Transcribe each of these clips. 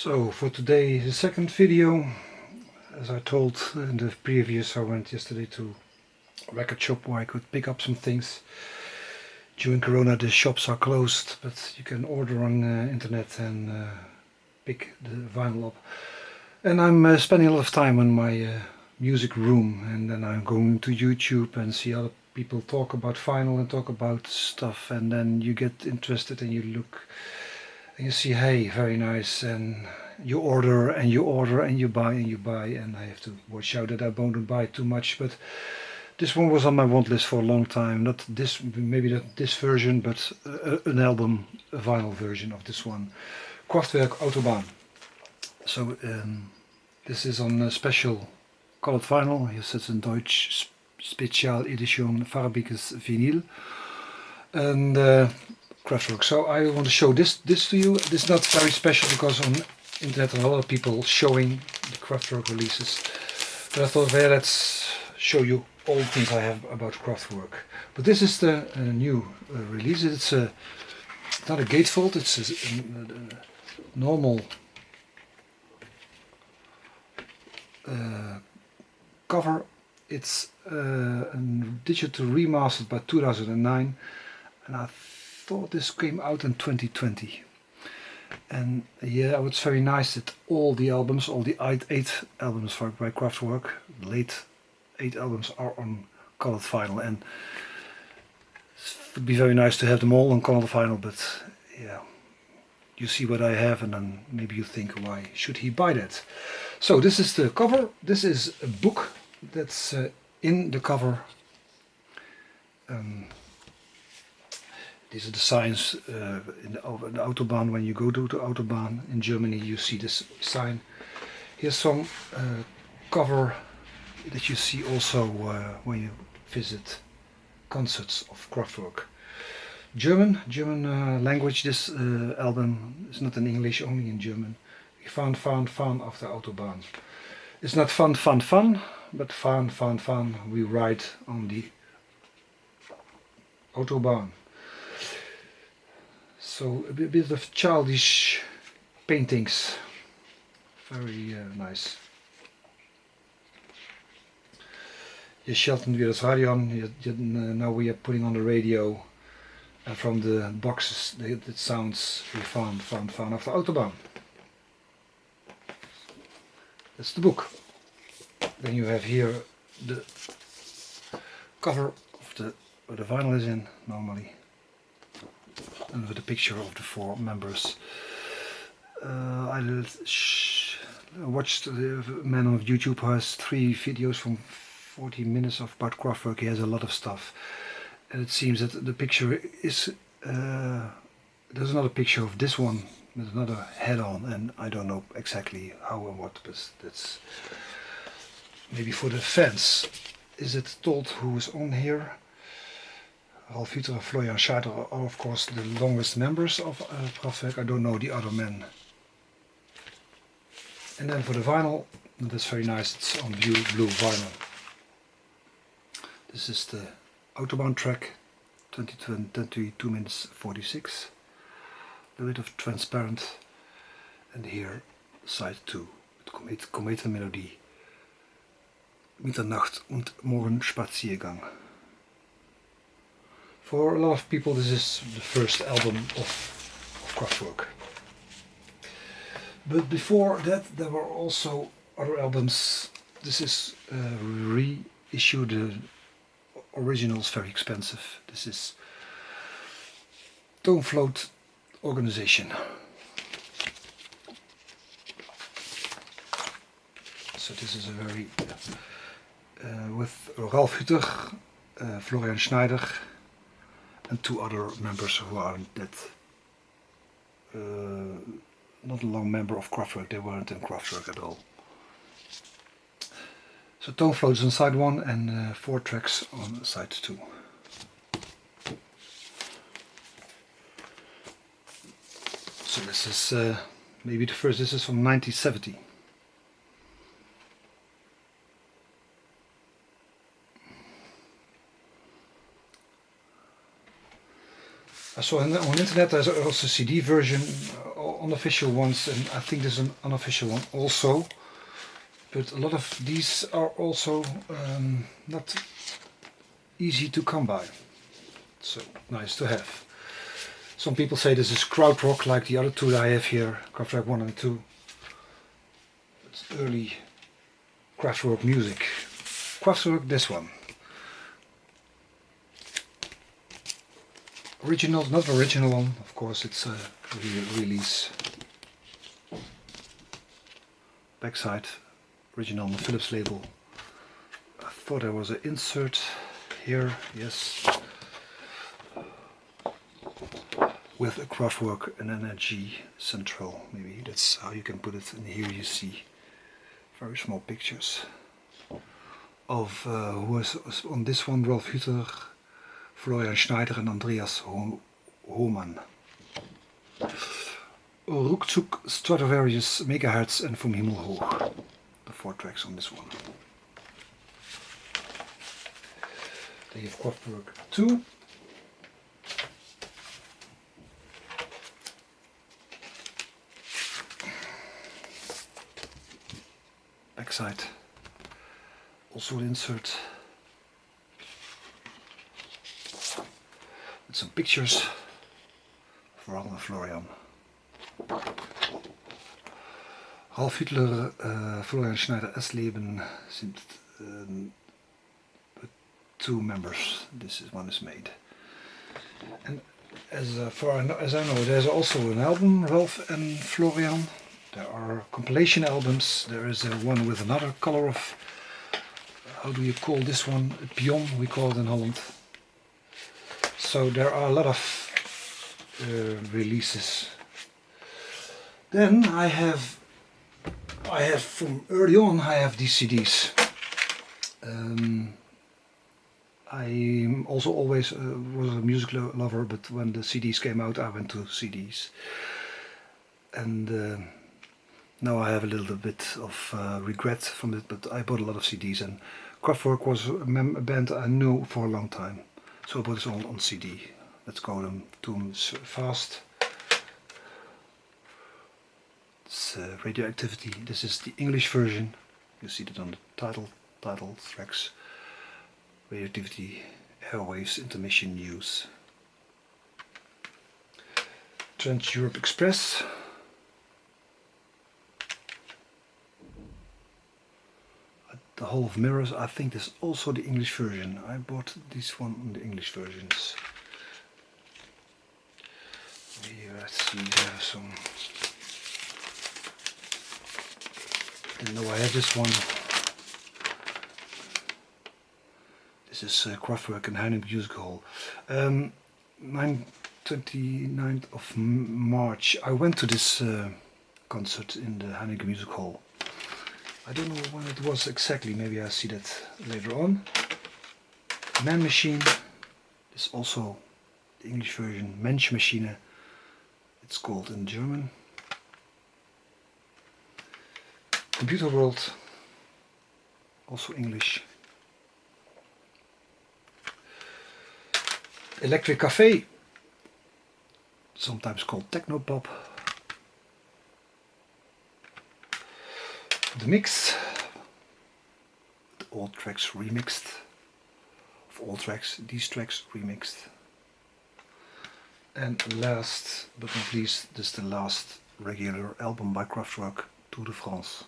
So for today, the second video, as I told in the previous, I went yesterday to a record shop where I could pick up some things. During Corona the shops are closed, but you can order on internet and pick the vinyl up. And I'm spending a lot of time in my music room, and then I'm going to YouTube and see other people talk about vinyl and talk about stuff, and then you get interested and you look and you see, hey, very nice, and you order and you order and you buy and you buy, and I have to watch out that I don't buy too much. But this one was on my want list for a long time. Not this, maybe not this version, but an album, a vinyl version of this one, Kraftwerk Autobahn. So this is on a special colored vinyl. Hier sits in Deutsch Spezialedition farbiges Vinyl. And Kraftwerk. So I want to show this to you. This is not very special because on internet there are a lot of people showing the Kraftwerk releases. But I thought, well, let's show you all the things I have about Kraftwerk. But this is the new release. It's not a gatefold. It's a normal cover. It's a digital remastered by 2009, and I thought this came out in 2020. And yeah, it was very nice that all the albums, all the 8 albums by Kraftwerk, the late 8 albums, are on colored vinyl, and it would be very nice to have them all on colored vinyl. But yeah, you see what I have, and then maybe you think, why should he buy that? So this is the cover. This is a book that's in the cover. These are the signs in the Autobahn. When you go to the Autobahn in Germany, you see this sign. Here's some cover that you see also when you visit concerts of Kraftwerk. German language. This album is not in English, only in German. Fahren, fahren, fahren auf der Autobahn. It's not fun, fun, fun, but fahren, fahren, fahren. We ride on the Autobahn. So a bit of childish paintings, very nice. Je schalten weer het radio aan. Now we are putting on the radio, and from the boxes it sounds fahren auf der Autobahn. That's the book. Then you have here the cover of where the vinyl is in normally, and with a picture of the 4 members. I watched the man on YouTube who has 3 videos from 40 minutes about Kraftwerk. He has a lot of stuff, and it seems that the picture is there's another picture of this one with another head on, and I don't know exactly how and what, but that's maybe for the fans. Is it told who is on here? Ralf Hütter and Florian Scheider are of course the longest members of Kraftwerk. I don't know the other men. And then for the vinyl, that's very nice, it's on blue vinyl. This is the Autobahn track, 22 minutes 46. A bit of transparent. And here side 2, het Kometenmelodie. Mitternacht und Morgenspaziergang. For a lot of people this is the first album of Kraftwerk. But before that there were also other albums. This is reissued. The original is very expensive. This is Tone Float Organization. So this is a very with Ralf Hütter, Florian Schneider, and 2 other members who aren't that not a long member of Kraftwerk. They weren't in Kraftwerk at all. So Tone Floats on side 1 and 4 tracks on side 2. So this is maybe the first. This is from 1970. I saw on the internet there's also a CD version unofficial ones, and I think there's an unofficial one also. But a lot of these are also not easy to come by. So nice to have. Some people say this is krautrock, like the other two that I have here, Kraftwerk 1 and 2. It's early Kraftwerk music. Kraftwerk, this one. Original, not the original one, of course, it's a release. Backside, original on the Philips label. I thought there was an insert here, yes. With a Kraftwerk and energy central, maybe that's how you can put it. And here you see very small pictures of who was on this one: Rolf Hütter, Florian Schneider and Andreas Hohmann. Ruckzuck, Stradivarius, Megahertz and Vom Himmel Hoch. The 4 tracks on this one. Then you have Kraftwerk 2. Backside, also an insert with some pictures for Ralph and Florian. Ralf Hüttler, Florian Schneider, S-Leben sind 2 members. This is one is made. And as far as I know, there's also an album, Ralf and Florian. There are compilation albums. There is one with another color of, how do you call this one? A pion, we call it in Holland. So there are a lot of releases. Then I have from early on, I have these CDs. I also always was a music lover, but when the CDs came out, I went to CDs. And now I have a little bit of regret from it, but I bought a lot of CDs, and Kraftwerk was a band I knew for a long time. So I bought this all on CD. Let's go to them fast. It's Radioactivity. This is the English version. You see that on the title tracks. Radioactivity, Airwaves, Intermission News. Trans-Europe Express. The Hall of Mirrors, I think this is also the English version. I bought this one on the English versions. Here, let's see, there are some. And no, I have this one. This is Kraftwerk and Heineken Music Hall. 29th of March, I went to this concert in the Heineken Music Hall. I don't know when it was exactly, maybe I'll see that later on. Man Machine is also the English version, Menschmaschine, it's called in German. Computer World, also English. Electric Cafe, sometimes called Technopop. The Mix, the old tracks remixed, of all tracks, these tracks remixed. And last but not least, this is the last regular album by Kraftwerk, Tour de France.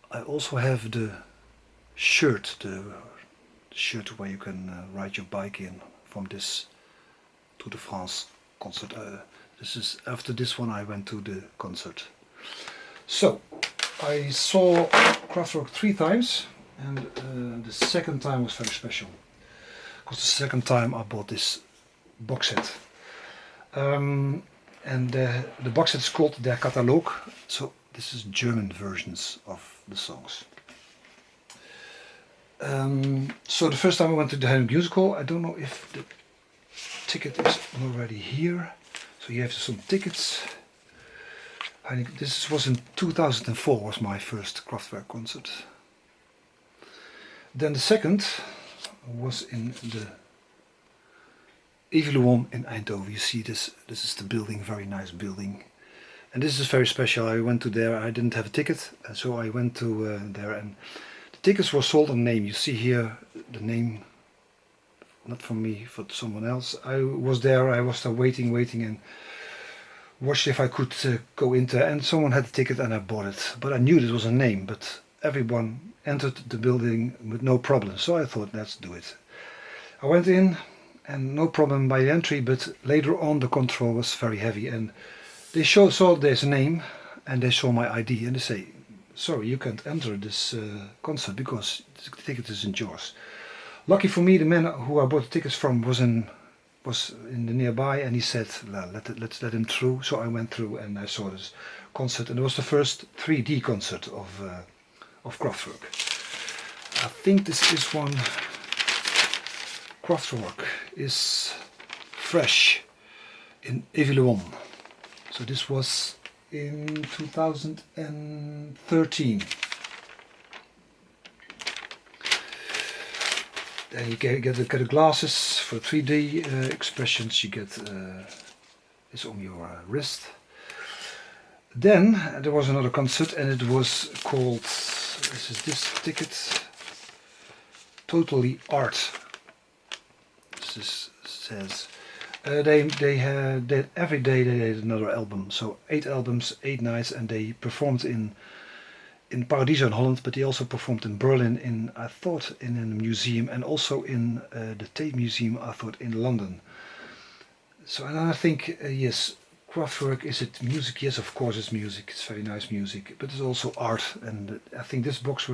I also have the shirt, the shirt where you can ride your bike in from this Tour de France concert. This is after this one I went to the concert. So I saw Kraftwerk 3 times, and the second time was very special because the second time I bought this box set. And the box set is called Der Katalog, so this is German versions of the songs. So the first time I went to the Heineken Music Hall, I don't know if the ticket is already here, so you have some tickets. This was in 2004, was my first Kraftwerk concert. Then the second was in the Evaluon in Eindhoven. You see this is the building, very nice building. And this is very special. I went to there, I didn't have a ticket, so I went to there, and the tickets were sold on name. You see here the name, not for me, for someone else. I was there, I was there waiting, and watched if I could go into, and someone had the ticket and I bought it. But I knew this was a name, but everyone entered the building with no problem, so I thought, let's do it. I went in and no problem by the entry, but later on the control was very heavy, and they saw there's a name and they saw my ID and they say, sorry, you can't enter this concert because the ticket isn't yours. Lucky for me, the man who I bought the tickets from was in the nearby, and he said, let's let him through. So I went through and I saw this concert, and it was the first 3D concert of Kraftwerk. I think this is one. Kraftwerk is fresh in Evilon. So this was in 2013. Then you get the glasses for 3D expressions. You get this on your wrist. Then there was another concert, and it was called, this ticket, Totally Art. This says they had every day they did another album. So 8 albums, 8 nights, and they performed in Paradiso in Holland, but he also performed in Berlin, I thought in a museum, and also in the Tate Museum, I thought in London. So, and I think, yes, Kraftwerk, is it music? Yes, of course it's music, it's very nice music, but it's also art, and I think this box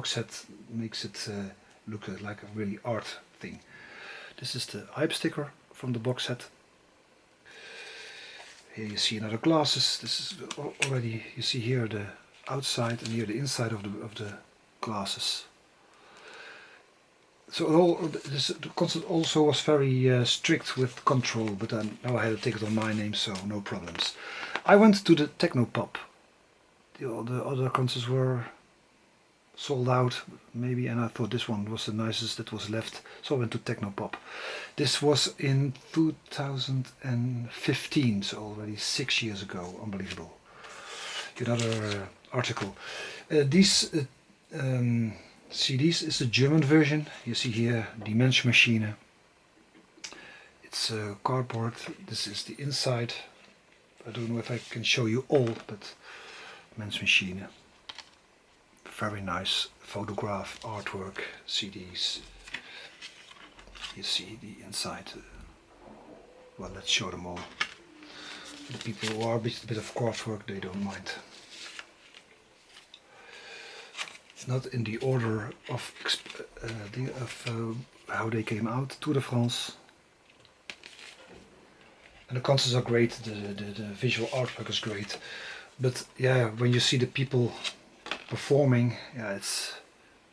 set makes it look like a really art thing. This is the hype sticker from the box set. Here you see another glasses. This is already, you see here the outside and here the inside of the glasses. So the concert also was very strict with control, but now I had a ticket on my name, so no problems. I went to the techno pub. The other concerts were sold out maybe, and I thought this one was the nicest that was left, so I went to techno pub. This was in 2015, so already 6 years ago. Unbelievable. Another article. These CDs is the German version. You see here Die Menschmaschine. It's cardboard. This is the inside. I don't know if I can show you all, but Menschmaschine. Very nice photograph, artwork, CDs. You see the inside. Well, let's show them all. The people who are a bit of Kraftwerk, they don't mind. Not in the order of how they came out. Tour de France. And the concerts are great. The visual artwork is great. But yeah, when you see the people performing, yeah, it's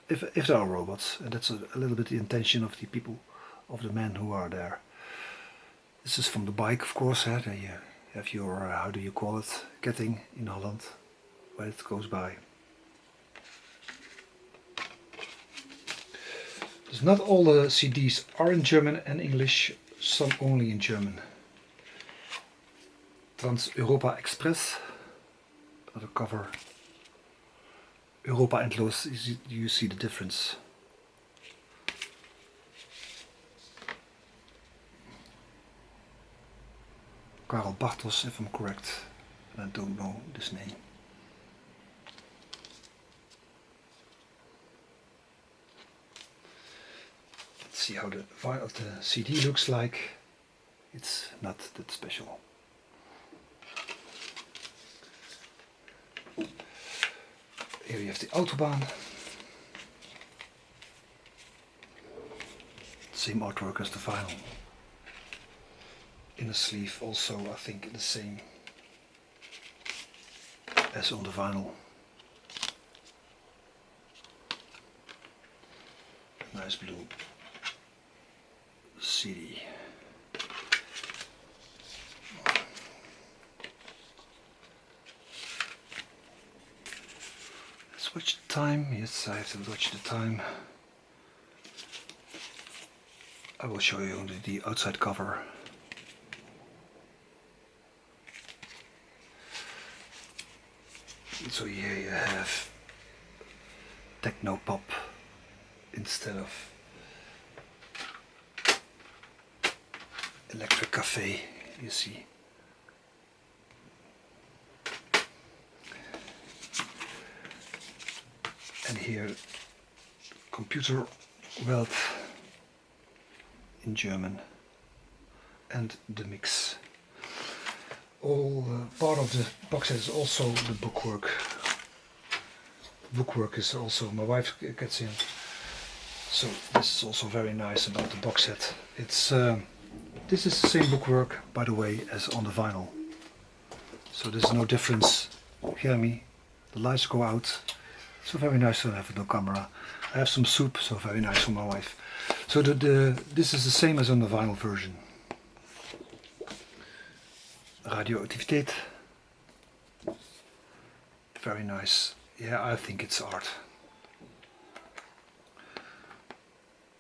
if there are robots, and that's a little bit the intention of the people, of the men who are there. This is from the bike, of course. They have your how do you call it, ketting in Holland, where it goes by. Not all the CDs are in German and English, some only in German. Trans-Europa Express, another cover. Europa Endlos, you see the difference. Karel Bartos, if I'm correct, and I don't know this name. See how the CD looks like. It's not that special. Here you have the Autobahn. Same artwork as the vinyl. In the sleeve also, I think, the same as on the vinyl. Nice blue CD. Let's watch the time. Yes, I have to watch the time. I will show you only the outside cover. So here you have techno pop instead of electric cafe, you see. And here computer Welt in German and the mix. All part of the box set is also the bookwork. Bookwork is also, my wife gets in. So this is also very nice about the box set. It's this is the same bookwork, by the way, as on the vinyl. So there's no difference. Hear me? The lights go out. So very nice to have no camera. I have some soup, so very nice for my wife. So this is the same as on the vinyl version. Radioactiviteit. Very nice. Yeah, I think it's art.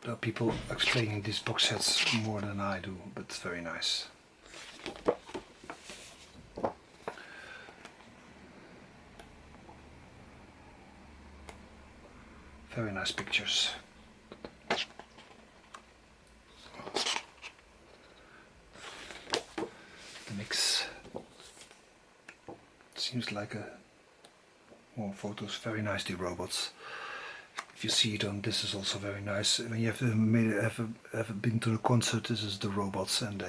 There are people explaining these box sets more than I do, but it's very nice. Very nice pictures. The mix seems like more photos. Very nice, the robots. If you see it on, this is also very nice. When you have been to a concert, this is the robots, and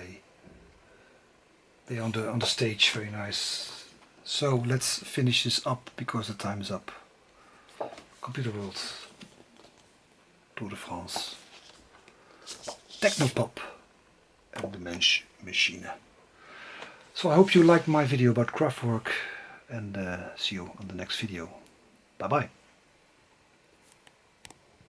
they on the stage. Very nice. So let's finish this up because the time is up. Computer World, Tour de France, Technopop, and the Mensch Machine. So I hope you liked my video about Kraftwerk, and see you on the next video. Bye bye.